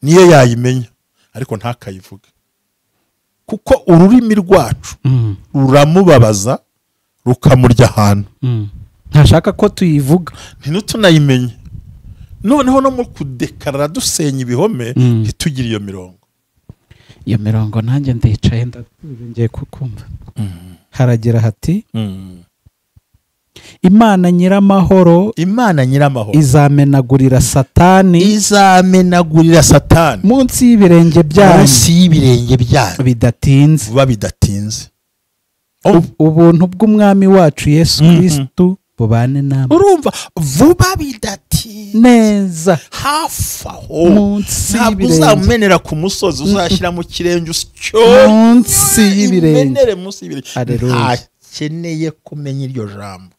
niyo yayimenya ariko ntakayivuge kuko ururimi rwacu ruramubabaza rukamurya ahantu ntashaka ko tuyivuga ntinutunayimenye noneho no mu kudekarara dusenya ibihome ntitugire iyo mirongo nanjye ndicaye ndatuje ngiye kukumva haragira hati Imana nyiramahoro izamenagurira satani munsi y'ibirenge byanyu bidatinze ubuntu bw'umwami wacu Yesu Kristo bubane namwe urumva vuba bidatinze neza hafi aho ntabwo uzamenera ku musozi uzashyira mu kirenge munsi y'ibirenge ntakeneye kumenya iryo jambo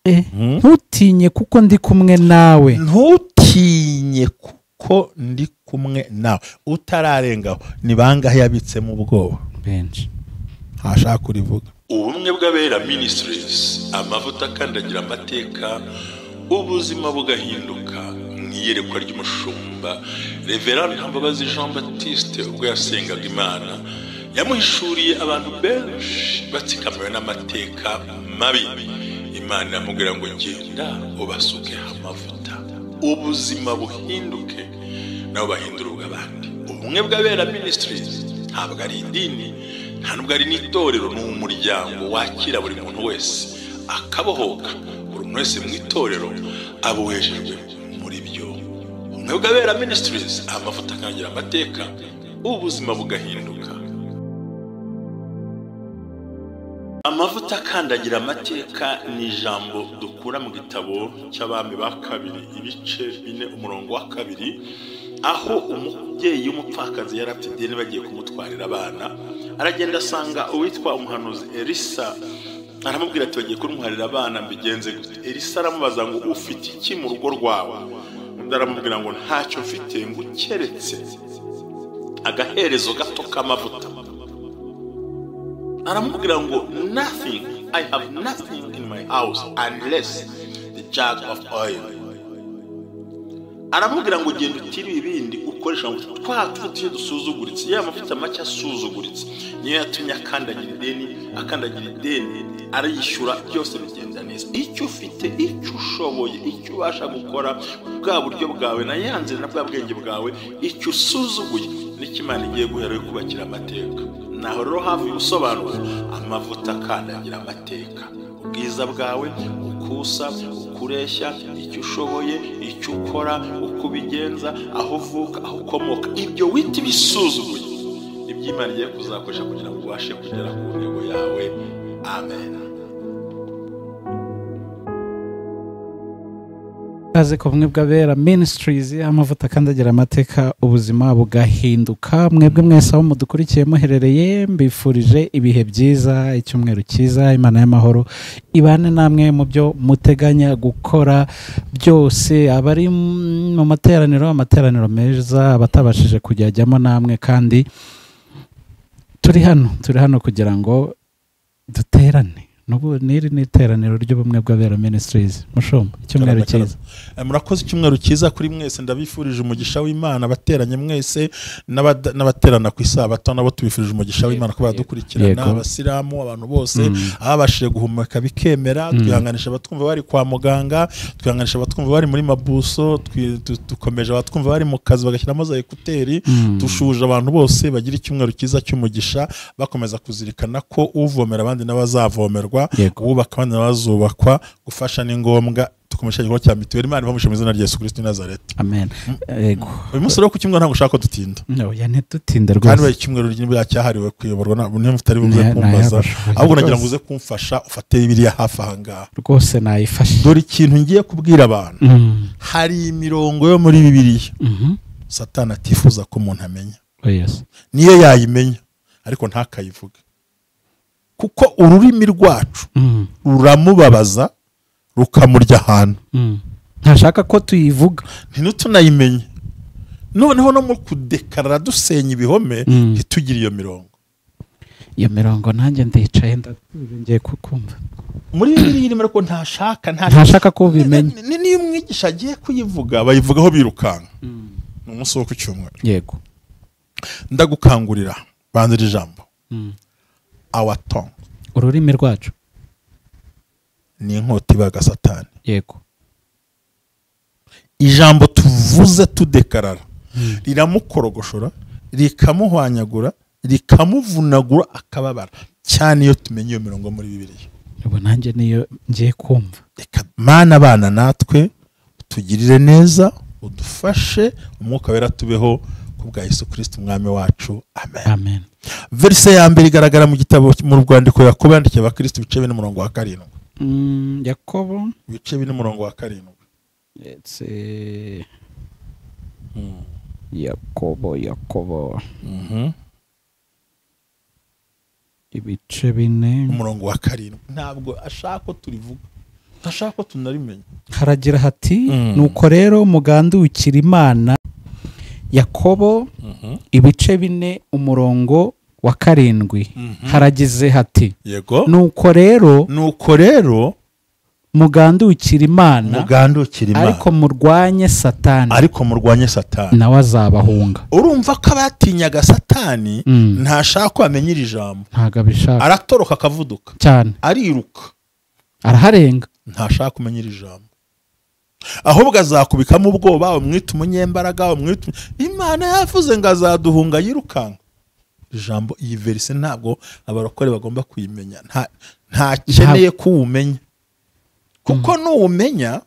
ntutinye kuko ndi kumwe nawe utararengaho ni bangahe yabitsemo ubwoba benshi ntashaka kurivuga. Ubumwe bw'Abera Ministries, amavuta akandagira amateka, ubuzima bugahinduka. Mwiyerekwa ry'umushumba Reverend Mbabazi Jean Baptiste ubwo yasengaga Imana yamuhishuriye abantu benshi batsikamiwe n'amateka mabi. Imana yamubwira ngo genda ubasuke amavuta ubuzima buhinduke nabo bahindura ubw'abandi. Ubumwe bw'Abera Ministries ntabwo ari idini, nta nubwo ari n'itorero, ni umuryango wakira buri muntu wese akabohoka. Buri muntu wese mu itorero abohejejwe muri byo. Ubumwe bw'Abera Ministries, amavuta akandagira amateka, ubuzima bugahinduka. Amavuta akandagira amateka ni ijambo dukura mu gitabo cy'Abami ba kabiri ibice 4 umurongo wa 2, aho umubyeyi w'umupfakazi yari afite ideni bagiye kumutwarira abana. Aragenda asanga uwitwa umuhanuzi Elisa, aramubwira ati bagiye kumutwarira abana mbigenze gute? Elisa aramubaza ngo ufite iki mu rugo rwawe? Undi aramubwira ngo ntacyo mfite ngo keretse agaherezo gato k'amavuta. Aramubwira ngo nothing, I have nothing in my house unless the jug of oil. Aramubwira ngo genda utiri ibindi ukoresha ngo twatuye dusuzuguritse, ya mavuta make asuzuguritse niyo yatumye akandagira ideni arayishyura, byose bigenda neza. Icyo ufite, icyo ushoboye, icyo ubasha gukora, bwa buryo bwawe na yanze na bwa bwenge bwawe, icyo usuzuguye n'ikimana igiye guhera yo kubakira amateka. Naho rero hafi ubusobanuro amavuta akandagira amateka, ubwiza bwawe, ukusa, ukureshya, icyo ushoboye, icyo ukora, uko ubigenza, aho uvuka, aho ukomoka, ibyo wita ibisuzuguye iby'Imana igiye kuzakoresha kugira ngo ubashe kugera ku ntego yawe. Amen. Kaze ku Bumwe bw'Abera Ministries, amavuta akandagira amateka, ubuzima bugahinduka. Mwebwe mwese aho mudukurikiye muherereye, mbifurije ibihe byiza, icyumweru cyiza. Imana y'amahoro ibane namwe mu byo muteganya gukora byose, abari mu amateraniro meza, abatabashije kujyamo namwe, kandi turi hano kugira ngo duterane. Nubu niri n'iteraniro ry'Ubumwe bw'Abera Ministries. Mushumba, icyumweru cyiza. Murakoze, icyumweru cyiza kuri mwese. Ndabifurije umugisha w'Imana, abateranye mwese n'abaterana ku isabato nabo tubifurije umugisha w'Imana ko badukurikirana, abasilamu, abantu bose ababashije guhumeka bikemera. Twihanganisha abatwumva bari kwa muganga, twihanganisha abatwumva bari muri mabuso, dukomeje abatwumva bari mu kazi bagashyiramo za ekuteri. Dushuje abantu bose bagira icyumweru cyiza cy'umugisha, bakomeza kuzirikana ko uvomera abandi n'abazavomerwa, ubaka abandi n'abazubakwa. Gufasha ni ngombwa. Tukomeje igikorwa cya mituweli. Imana ibamushe mu izina rya Yesu Kristo Nazareti. Amen. Yego. Uyu munsi rero ku cyumweru ntabwo ushaka ko dutinda. Ya ntitutinda rwose. Kandi icyumweru cyahariwe kuyoborwa niyo mutari buze kumbaza, ahubwo nagira ngo uze kumfasha ufate Bibiliya hafi aha ngaha. Rwose nayifashe. Dore ikintu ngiye kubwira abantu. Hari imirongo yo muri Bibiliya Satani atifuza ko umuntu amenya. Yes. Niyo yayimenya ariko ntakayivuge kuko ururimi rwacu ruramubabaza rukamurya ahantu ntashaka ko tuyivuga ntinutunayimenye. Noneho no mu kudekarara dusenya ibihome ntitugire iyo mirongo nanjye ndicaye ndatuje ngiye kukumva. Muri Bibiliya irimo ariko ntashaka ko ubimenya. Niyo umwigisha agiye kuyivuga bayivugaho birukanka. Ni umunsi wo ku cyumweru. Yego. ndagukangurira banzira ijambo our tongue ururimi rwacu ni inkota ibaga Satani. yego Ijambo tuvuze tudekarara riramukorogoshora, rikamuhwanyagura, rikamuvunagura akababara cyane iyo tumenye iyo mirongo muri Bibiliya. ubu nanjye niyo ngiye kumva. Reka Mana abana natwe utugirire neza, udufashe, umwuka wera tubeho kubwa Yesu Kristo umwami wacu. Amen. Amen. Verse ya mbere igaragara mu gitabo mu rwandiko Yakobo yandikiye abakristo ibice 4 umurongo wa 7. Yakobo ibice 4 umurongo wa 7. Yakobo ibice 4 umurongo wa 7. Ntabwo ashaka ko turivuga, ashaka ko tunarimenya. haragira hati nuko rero mugandukira Imana. Yakobo ibice 4 umurongo wa 7 haragize hati yego nuko rero mugandukira Imana ariko murwanye Satani nawe azabahunga. Urumva ko abatinyaga Satani ntashaka ko amenya iri jambo, ntago abishaka, aratoroka akavuduka cyane, ariruka, araharenga, ntashaka kumenya iri jambo, ahubwo azakubikamo ubwoba, umwita umunyembaraga, umwita Imana yavuze ngo azaduhunga yirukanka. Ijambo iyi verse ntabwo abarokore bagomba kuyimenya, nta keneye kuwumenya, kuko nuwumenya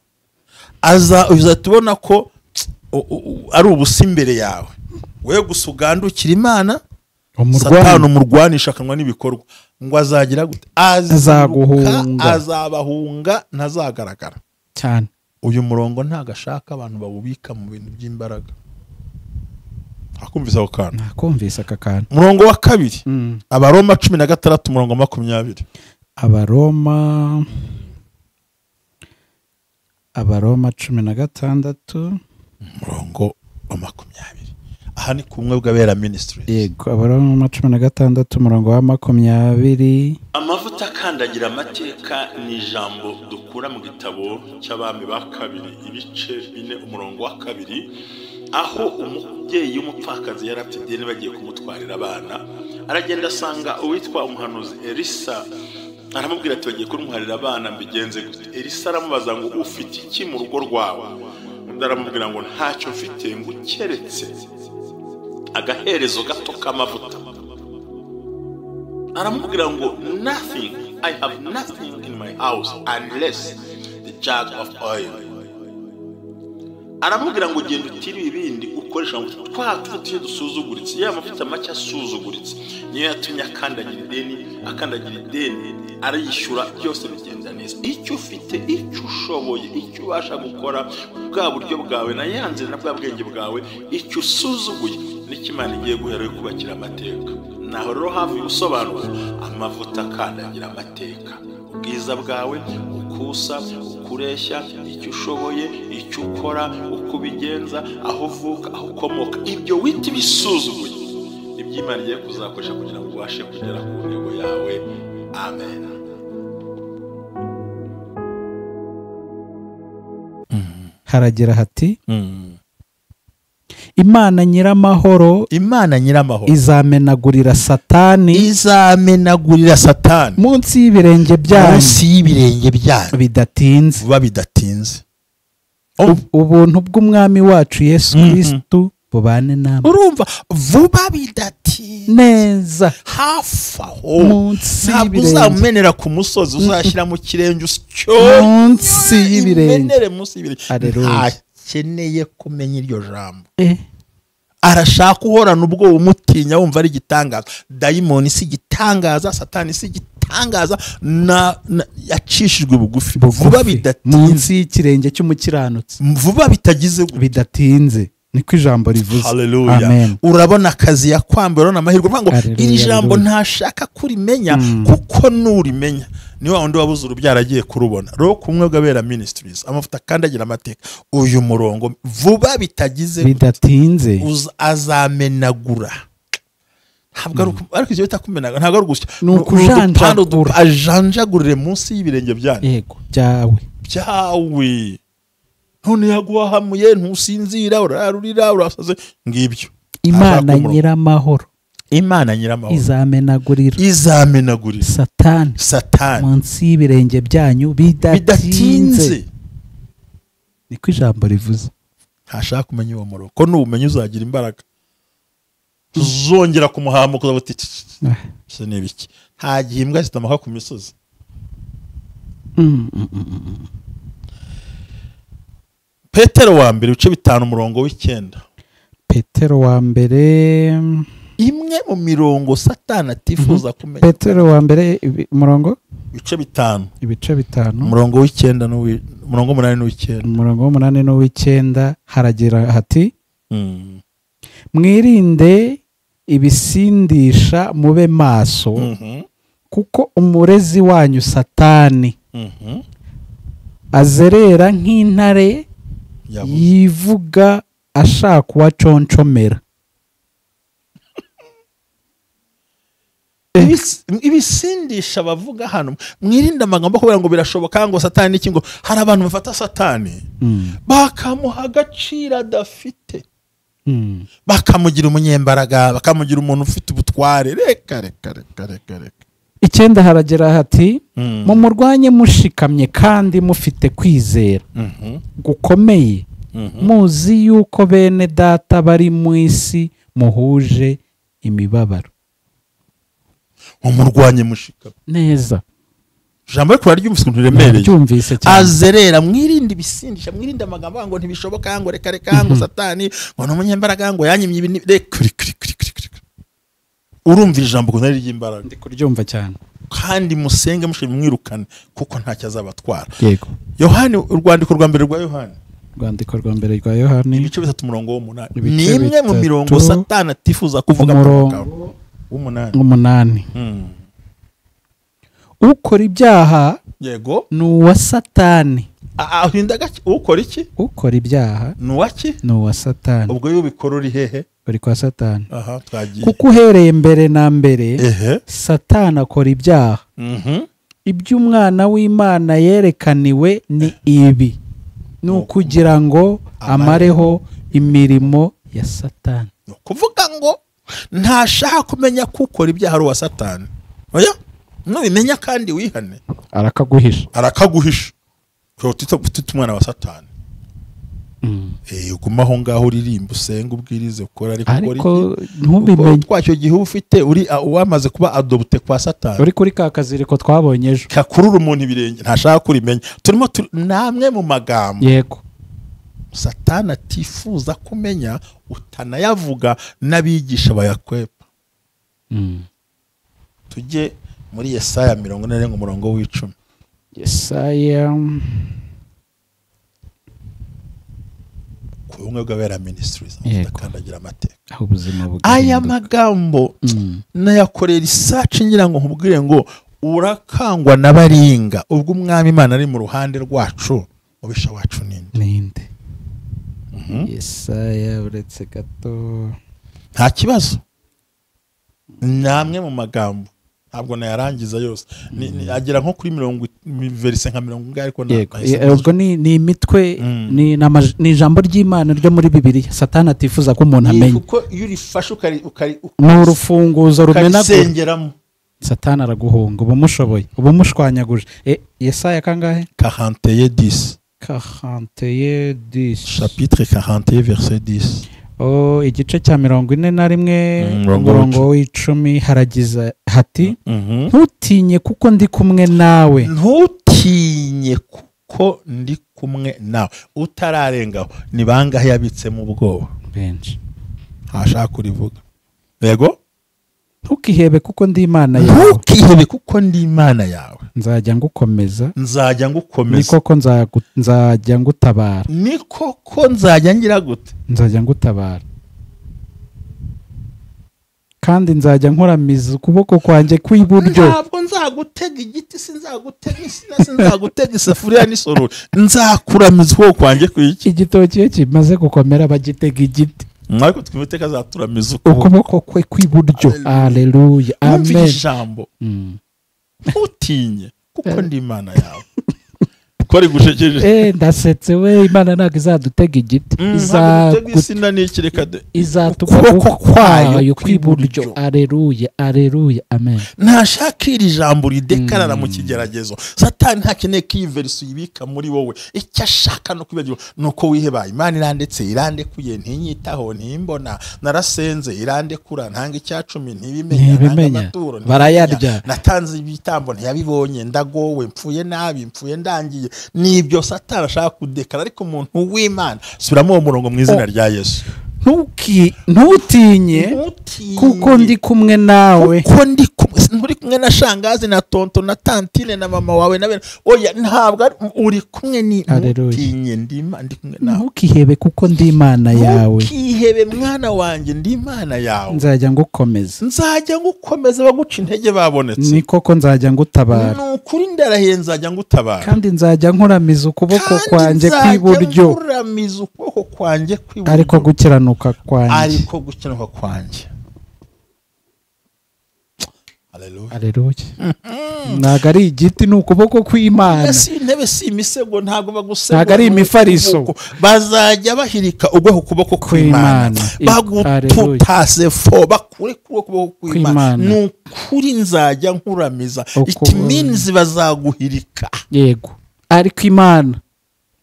uzatubona ko ari ubusa imbere yawe. We gusa ugandukira Imana, Satani umurwanisha akanwa n'ibikorwa ngo azagira gute, azabahunga, ntazagaragara cyane. Uyu murongo ntago ashaka abantu bawubika mu bintu by'imbaraga. Akumvisa ukana, nakumvisa akakana. Murongo wa 2 Abaroma 16 umurongo 20. Abaroma 16 umurongo wa 20. Aha ni kumwe bw'abera ministries. Yego, Abaroma 16 umurongo wa 20. Amavuta akandagira amateka ni ijambo dukura mu gitabo cy'abami ba 2 ibice 4 umurongo wa 2, aho umubyeyi w'umupfakazi yari afite ideni bagiye kumutwarira abana. Aragenda asanga uwitwa umuhanuzi Elisa, aramubwira ati bagiye kumutwarira abana, mbigenze gute? Elisa aramubaza ngo ufite iki mu rugo rwawe? Undi aramubwira ngo ntacyo mfite ngo keretse agaherezo gato k'amavuta. Aramubwira ngo I have nothing in my house unless the jug of oil. Aramubwira ngo genda utiri ibindi ukoresha ngo twatuye dusuzuguritse, ya mavuta make asuzuguritse niyo yatumye akandagira ideni arayishyura, byose bigenda neza. Icyo ufite, icyo ushoboye, icyo ubasha gukora, bwa buryo bwawe na yanze na bwa bwenge bwawe, icyo usuzuguye n'ikimana igiye guhera kubakira amateka. Naho rero hafi gusobanura amavuta akandagira amateka, ubwiza bwawe, ukusa, ukureshya, icyo ushoboye, icyo ukora, uko ubigenza, aho uvuka, aho ukomoka, ibyo wita bisuzuguye iby'Imana igiye kuzakoresha kugira ngo ubashe kugera ku ntego yawe. Amen. Haragira hati Imana nyiramahoro izamenagurira Satani munsi y'ibirenge byanyu bidatinze. Ubuntu bw'umwami wacu Yesu Kristo bubane namwe. Urumva vuba bidatinze neza, hafi aho, munsi ntabwo uzamenera ku musozi, uzashyira mu kirenge munsi y'ibirenge. Ntakeneye kumenya iryo jambo. Arashaka uhorana ubwo umutinya wumva ari igitangaza. Dayimoni si igitangaza, Satani si igitangaza, yacishijwe bugufi. Vuba bidatinze munsi y'ikirenge cy'umukiranutsi, vuba bitagize bidatinze, niko ijambo rivuze. Haleluya. Amen. Urabona akazi yakwambaye, urabona amahirwe. Ngo iri jambo ntashaka kurimenya, kuko nurimenya ni wa wundi wabuze urubyaro agiye kurubona. Rero kumwe bw'abera ministries, amavuta akandagira amateka, uyu murongo vuba bitagize bidatinze azamenagura. Ntabwo ariko icyo bita kumenaga, ntabwo ari gusya, ni ukujanjagura, ajanjagurire munsi y'ibirenge byanyu. Yego, byawe none yaguhamuye, ntusinzira, urarurira, urasaze, ngibyo Imana nyiramahoro izamenagurira Satani munsi y'ibirenge byanyu bidatinze. Niko ijambo rivuze. ntashaka kumenya uwo murongo ko nubumenye uzagira imbaraga uzongera kumuhamba kuza buti se n'ibiki nta gihimbwa zitamaha ku misozi. Petero wa mbere ibice 5 umurongo w'9. Petero wa mbere imwe mu mirongo Satani atifuza kumenya. Petero wa mbere umurongo ibice 5 umurongo w'9 umurongo 8 n'u'9. umurongo w'8 n'u'9 haragira hati mwirinde ibisindisha mube maso kuko umurezi wanyu Satani azerera nk'intare yivuga ashaka uwaconcomera. ibisindisha bavuga hano mwirinde amagambo kubera ngo birashoboka ngo Satani iki ngo hari abantu bafata Satani bakamuha agaciro adafite, bakamugira umunyembaraga, bakamugira umuntu ufite ubutware. Reka 9 haragera hati mumurwanye mushikamye kandi mufite kwizera gukomeye muzi yuko bene data bari mu isi muhuje imibabaro. umurwanye mushikamye neza. Jambo ariko ryumvise nturemereye. Cyumvise cyane. Azerera mwirinde ibisindisha, mwirinde amagambo ngo ntibishoboka ngo reka ngo Satani ngo n'umunyembaraga ngo yanyimye ibintu. Urumva ijambo ko nari ry'imbaraga. Ndi kuryumva cyane. Kandi musenge mushimwe mwirukane kuko ntacyo azabatwara. Yego. Yohani urwandiko rwa mbere rwa Yohani. Urwandiko rwa mbere rwa Yohani ibice 3 umurongo w'8. Ni imwe mu mirongo Satani atifuza kuvuga mu murongo w'8. Ukora ibyaha yego ni uwa Satani. Ahinda gake ukora iki? Ukora ibyaha ni uwaki? Ni uwa Satani. Ubwo yubikora uri hehe? Uri kwa Satani. Twagiye. Kuko uhereye mbere na mbere Satani akora ibyaha. Iby'umwana w'Imana yerekaniwe ni ibi, ni ukugira ngo amareho imirimo ya Satani. Kuvuga ngo ntashaka kumenya ko ukora ibyaha ari uwa Satani. Oya nubimenya kandi wihane arakaguhisha ko utita umwana wa Satani. Ugumaho ngaho uririmba usenga ubwirize ukora ariko ntubimenye twacyo gihe ufite uri wamaze kuba adopte kwa Satani. Uri kuri kakaziriko twabonye ejo kakurura umuntu ibirenge ntashaka kurimenya. Turimo namwe mu magambo yego Satani atifuza kumenya utanayavuga n'abigisha bayakwepa. Tujye muri Yesaya 40 umurongo w'10. Yesaya Kuunga Gavera Ministries akandagira amateka. Aya magambo nayakorera research ngira ngo nkubwire ngo urakangwa n'abaringa ubwo umwami Imana ari mu ruhande rwacu mubisha wacu ninde. Yesaya uretse gato nta kibazo namwe mu magambo ntabwo nayarangiza yose agera nko kuri 40 verse nka 40 ariko ubwo ni imitwe ni ijambo ry'Imana ryo muri Bibiliya Satani atifuza ko umuntu amenya kuko iyo urifashe ukari n'urufunguzo rumenagura Satani araguhunga ubumushoboye ubumushwanyaguje. Yesaya kangahe? 41:10 chapitre 41 verset 10. Igice cya 41 umurongo w'10 haragize hati ntutinye kuko ndi kumwe nawe. Ntutinye kuko ndi kumwe nawe. Utararengaho ni bangahe yabitsemo ubwoba benshi hashaka kurivuga. Yego ntukihebe kuko ndi Imana yawe. Ntukihebe kuko ndi Imana yawe. Nzajya ngukomeza ni koko nzajya ngutabara. Ni koko nzajya ngira gute? Nzajya ngutabara kandi nzajya nkoramiza ukuboko kwanjye kw'iburyo. Ntabwo nzagutega igiti, sinzagutega insina, sinzagutega isafuriya n'isorori. Nzakuramiza ukuboko kwanjye kw'iki? Igitoki iyo kimaze gukomera bagitega igiti. Mwako twimuteka zaturamiza ukuboko kwe kw'iburyo. Haleluya amen. Ijambo utinye kuko ndi Imana yawe. ko ari gushekeje ndasetse we Imana ntabwo izadutega igiti izatugwa kwayo kw'iburyo. Aleluya aleluya amen. Ntashaka iri jambo ridekarara mu kigeragezo. Satani ntakeneye ko iyi verse uyibika muri wowe. Icyo ashaka no kwibagirwa nuko wiheba. Imana irandetse irandekuye ntinyitaho ntimbona narasenze irandekura ntanga icyacumi ntibimenya barayarya natanze ibitambo ntiyabibonye ndagowe mpfuye nabi mpfuye ndangiye. Nibyo Satani ashaka kudekara. Ariko umuntu w'Imana subiramo uwo murongo mu izina rya Yesu. Ntutinye kuko ndi kumwe nawe. Kuko nturi kumwe na shangazi na tonto na tantine na mama wawe na bene. Oya ntabwo uri kumwe ni ntutinye ndi kumwe nawe. Ntukihebe kuko ndi Imana yawe. Ntukihebe mwana wanjye ndi Imana yawe. Nzajya ngukomeza baguca intege babonetse. Ni koko nzajya ngutabara. Nukuri ndarahiye nzajya ngutabara. Kandi nzajya nkuramiza ukuboko kwanjye kw'iburyo. Ariko gukiranuka kwanjye. Haleluya. Ntabwo ari igiti ni ukuboko kw'Imana. Si intebe si imisego ntabwo bagusego. Ntabwo ari imifariso. Bazajya bahirika ugweho ukuboko kw'Imana. Bagututase fo bakure ukuboko kw'Imana. Nukuri nzajya nkuramiza. It means bazaguhirika. Yego. Ariko Imana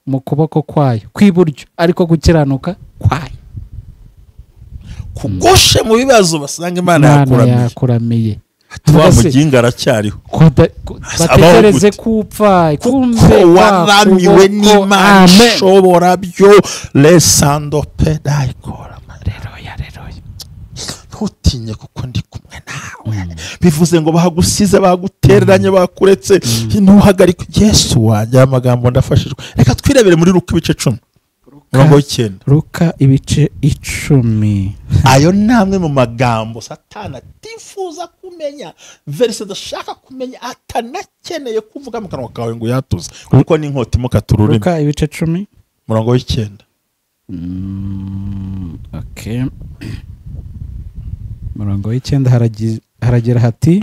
mu kuboko kwayo kw'iburyo ariko gukiranuka kwayo. Kugoshe mu bibazo basanga Imana yakuramiye. Muginga aracyariho. Bategereze kupfa kumve waramiwe n'Imana ishobora byo lesando pedaikora. Haleluya. Ntutinye kuko ndi kumwe nawe. Bivuze ngo bahagusize bagutereranye bakuretse. Ntuhagarike Yesu wanjye amagambo ndafashijwe. Reka twirebere muri Luka ibice 10. Luka ibice 10. Ayo namwe mu magambo Satani atifuza kumenya. Verse dashaka kumenya atanakeneye kuvuga mu kanwa kawe ngo yatuze. Kuko ni inkota imukatururimo. Luka ibice 10 murongo w'9. Okay. Murongo w'9 haragira hati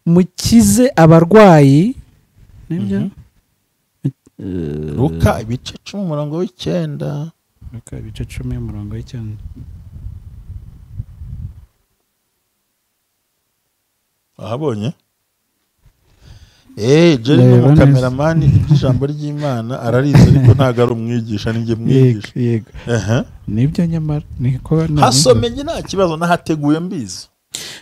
mukize abarwayi. Nibyo? Luka ibice 10 umurongo w'9. Luka ibice 10 umurongo w'9. Ahabonye? Jerry mu cameraman ijambo ry'Imana ararize ariko ntago ari umwigisha ninjye mwigisha. Yego. Nibyo nyamara niko hasomenye nta kibazo nahateguye mbizi.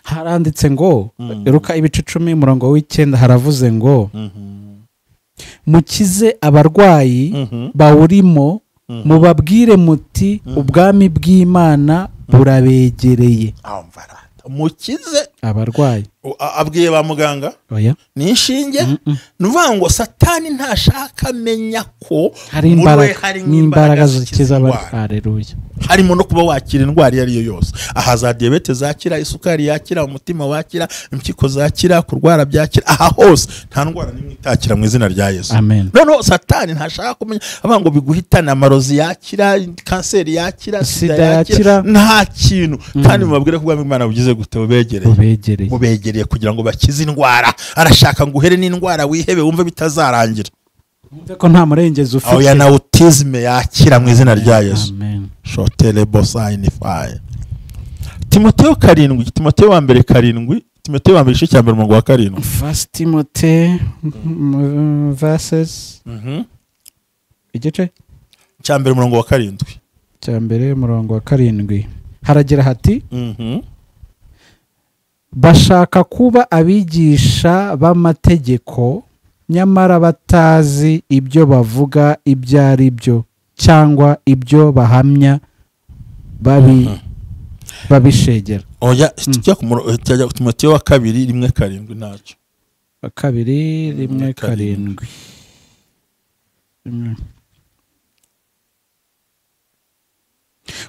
Haranditse ngo Luka ibice 10 umurongo w'9 haravuze ngo mukize abarwayi bawurimo mubabwire muti ubwami bw'Imana burabegereye. Mukize abarwayi abwiye ba muganga oya ni inshinge nuvuga ngo Satani ntashaka amenya ko hari imbaraga zikiza abarwayi. Haleluya. Harimo no kuba wakira indwara iyo ari yo yose. Aha za diabete zakira, isukari yakira, umutima wakira, impyiko zakira, kurwara byakira. Aha hose nta ndwara nimwe itakira mu izina rya Yesu. Amen. No Satani ntashaka kumenya abantu ngo biguhitana amarozi yakira, kanseri yakira, sida yakira, nta kintu. Kandi mubabwire ko Imana bugize gute ubegereye kugira ngo bakize indwara. Arashaka ngo uhere n'indwara wihebe wumve bitazarangira. Umve ko nta murengezi ufite. Oya na autisme yakira mu izina rya Yesu. Amen. Shotele bosainify. Timotheo 7, Timotheo wa mbere 7, Timotheo wa mbere igice cya mbere umurongo wa 7. First Timothy verses igice cya mbere umurongo wa 7. Cya mbere umurongo wa 7 haragira hati bashaka kuba abigisha b'amategeko nyamara batazi ibyo bavuga ibyo ari byo cyangwa ibyo bahamya babishegera. Oya tujya ku Timotheo wa 2:7 ntacyo. 2:7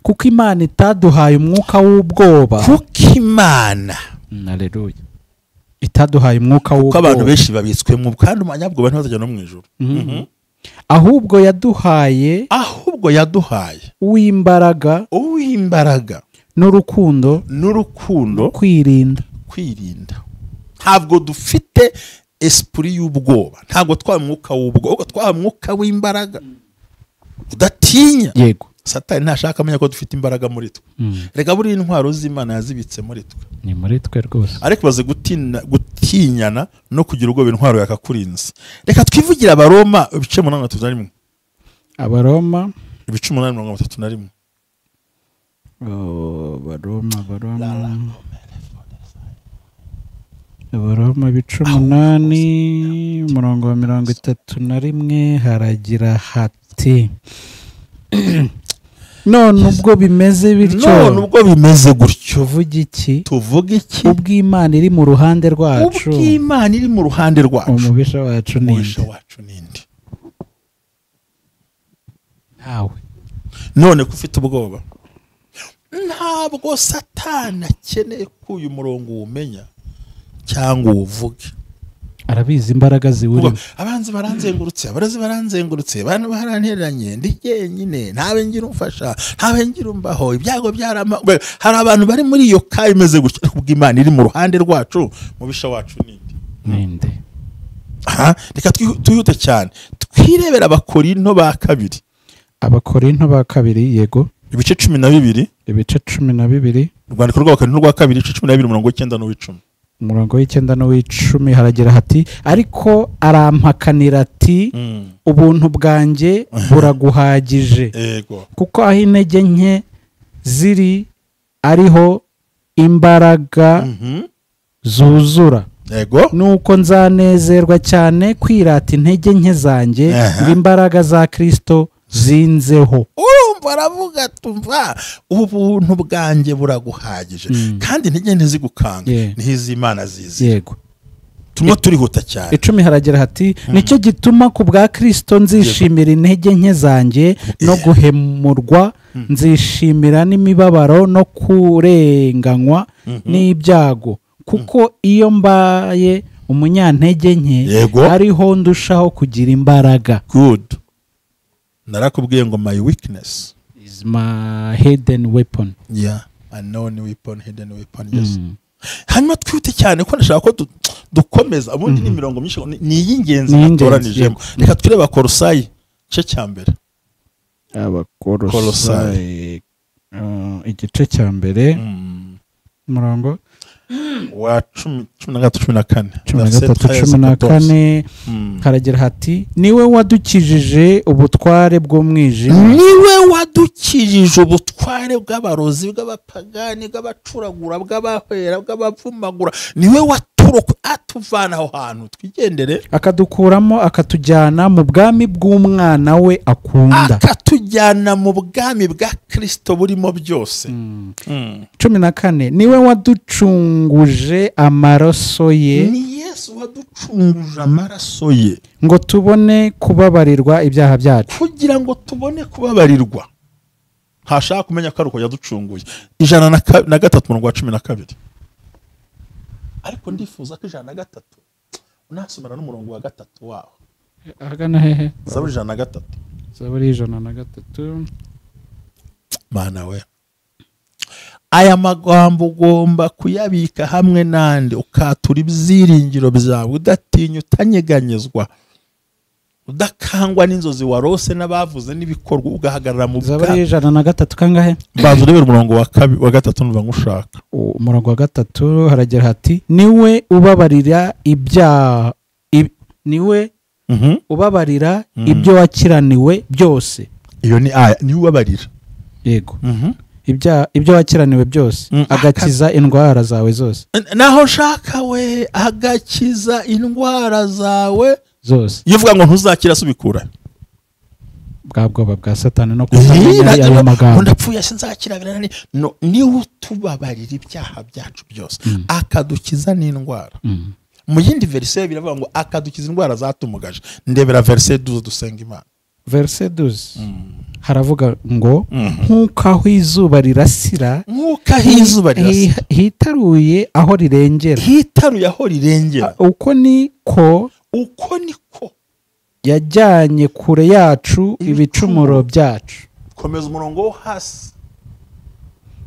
kuko Imana itaduhaye umwuka w'ubwoba. Kuko Imana haleluya itaduhaye umwuka w'ubwoba. Kuko abantu benshi babitswemo kandi umanyabwoba ntibazajya no mu ijuru. Ahubwo yaduhaye uw'imbaraga n'urukundo kwirinda. Ntabwo dufite esprit y'ubwoba, ntabwo twahawe umwuka w'ubwoba, twahawe umwuka w'imbaraga udatinya. yego Satani ntashaka amenya ko dufite imbaraga muri twe. Reka buri intwaro z'Imana yazibitse muri twe, ni muri twe rwose. ariko baze gutinyana no kugira ubwoba intwaro yakakurinze. Reka twivugira Abaroma ibice 8:31. Abaroma ibice 8:31. Abaroma ibice 8:31 haragira hati none ubwo bimeze bityo, none ubwo bimeze gutyo, tuvuga iki? Ubw'Imana iri mu ruhande rwacu, ubw'Imana iri mu ruhande rwacu, umubisha wacu ninde? ntawe. None ko ufite ubwoba, ntabwo Satani akeneye ko uyu murongo uwumenya cyangwa uwuvuge. Arabizi imbaraga ziwurimo. Abanzi baranzengurutse, abarazi baranzengurutse, abantu baranteranye, ndi jyenyine, ntabe ngira umfasha, ntabe ngira umbaho, ibyago byarama. Hari abantu bari muri iyo ka imeze gutya, ubw'Imana iri mu ruhande rwacu, mubisha wacu ninde? Reka twihute cyane twirebera Abakorinto ba kabiri. Abakorinto ba kabiri, yego, ibice 12. ibice 12. Urwandiko rw'Abakorinto rwa kabiri ibice 12 umurongo w'9 n'uw'10. umurongo w'9 n'uw'10 haragira hati ariko arampakanira ati ubuntu bwanjye buraguhagije, kuko aho intege nke ziri ariho imbaraga zuzura. Nuko nzanezerwa cyane kwirata intege nke zanjye, imbaraga za Kristo zinzeho. Baravuga tumva ubuntu bwanjye buraguhagije, kandi intege ntizigukanga, n'iz'Imana zizi. Yego, tumwe turihuta cyane. 10 haragira hati nicyo gituma ku bwa Kristo nzishimira intege nke zanjye no guhemurwa, nzishimira n'imibabaro no kurenganywa n'ibyago, kuko iyo mbaye umunyantege nke ariho ndushaho kugira imbaraga. Good. Narakubwiye ngo my weakness is my hidden weapon. Unknown weapon, hidden weapon. Yes. Hanyuma twite cyane ko nashaka ko dukomeza ubundi ni mirongo myinshi ni y'ingenzi natoranijemo. Reka tureba Kolosayi cyo cyambere. Kolosayi igice cyambere murongo wa 13-14 haragira hati niwe wadukijije ubutware bw'umwijima, niwe wadukijije ubutware bw'abarozi, bw'abapagani, bw'abacuragura, bw'abahwera, bw'abavumagura, niwe atuvana aho hantu twigendere, akadukuramo akatujyana mu bwami bw'umwana we akunda, akatujyana mu bwami bwa Kristo burimo byose. 14 niwe waducunguje amaraso ye, ni Yesu waducunguje amaraso ye ngo tubone kubabarirwa ibyaha byacu, kugira ngo tubone kubabarirwa. Hashaka kumenya ko aruko yaducunguye. 103 umurongo wa 12. Ariko ndifuza ko 103 unasomera n'umurongo wa 3 waho. Ahagana hehe? Zaburi 103. Zaburi 103. Mana we, aya magambo ugomba kuyabika hamwe nande, ukatura ibyiringiro byawe udatinya, utanyeganyezwa, udakangwa n'inzozi warose n'abavuze n'ibikorwa, ugahagarara mu bwato. Zaburi 103 kangahe? Bazo rebe umurongo wa 3 numva ngushaka. Umurongo wa 3 haragira hati niwe ubabarira ibyaha, niwe ubabarira ibyo wakiraniwe byose. Iyo ni aya, niwe ubabarira. Yego. Ibyo wakiraniwe byose, agakiza indwara zawe zose. Naho shaka we, agakiza indwara zawe zose. Yivuga ngo ntuzakira subikura. Bwa bwoba bwa Satani no kutamenya ayo magambo. Ndapfuye sinzakira birani. No, ni utubabarira ibyaha byacu byose, akadukiza n'indwara. Mu yindi verse biravuga ngo akadukiza indwara zatumugaje. Ndebera verse 12 dusenga Imana. Verse 12 haravuga ngo nkuko aho izuba rirasira, hitaruye aho rirengera, uko niko yajyanye kure yacu ibicumuro byacu. Komeza umurongo hasi.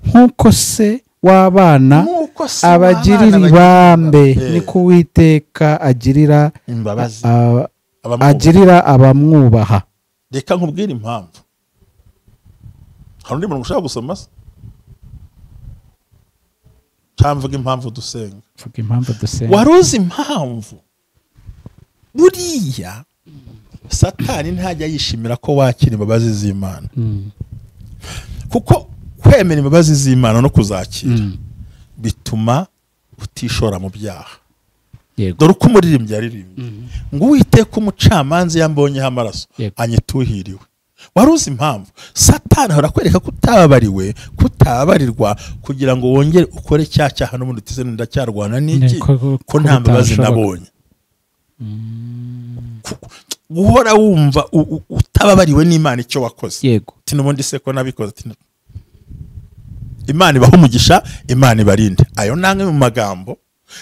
Nkuko se w'abana Nk'uko se abagirira w'abana ibambe bagirira- niko Uwiteka agirira imbabazi agirira abamwubaha. reka nkubwire impamvu. hari undi muntu ushaka gusoma se cyamvuga impamvu dusenga? Vuga impamvu dusenga. wari uzi impamvu buriya Satani ntajya yishimira ko wakira imbabazi z'Imana? kuko kwemera imbabazi z'Imana no kuzakira bituma utishora mu byaha. Yego. dore uko umuririmbyi yaririmbye ngo Uwiteka umucamanza yambonyeho amaraso Yego. anyituhiriwe. wari uzi impamvu Satani ahora akwereka ko utababariwe, kutababarirwa, kugira ngo wongere ukore cya cyaha n'ubundi utize ndacyarwana n'iki ko nta mbabazi nabonye. guhora wumva utababariwe n'Imana icyo wakoze. Yego. ati n'ubundi se ko nabikoze, ati Imana ibaho umugisha, Imana ibarinde. ayo namwe mu magambo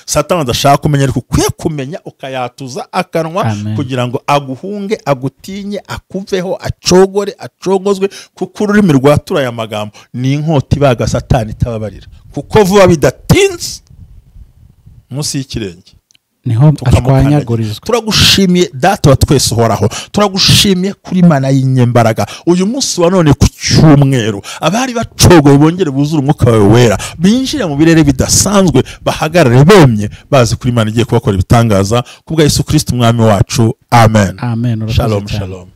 Satani adashaka kumenya, ariko ukwiye kumenya ukayatuza akanwa. Amen. kugira ngo aguhunge, agutinye, akuveho, acogore, acogozwe, kuko ururimi rwatura aya magambo ni inkota ibaga Satani itababarira, kuko vuba bidatinze munsi y'ikirenge niho ashwanyagurizwa. turagushimiye Data wa twese uhoraho, turagushimiye kuri Imana y'inyembaraga. uyu munsi wa none ku cyumweru abari bacogoye bongere buzure umwuka wawe wera, binjire mu birere bidasanzwe, bahagarare bemye bazi kuri Imana igiye kubakora ibitangaza kubwa Yesu Kristo umwami wacu. Amen. Amen. Shalom shalom.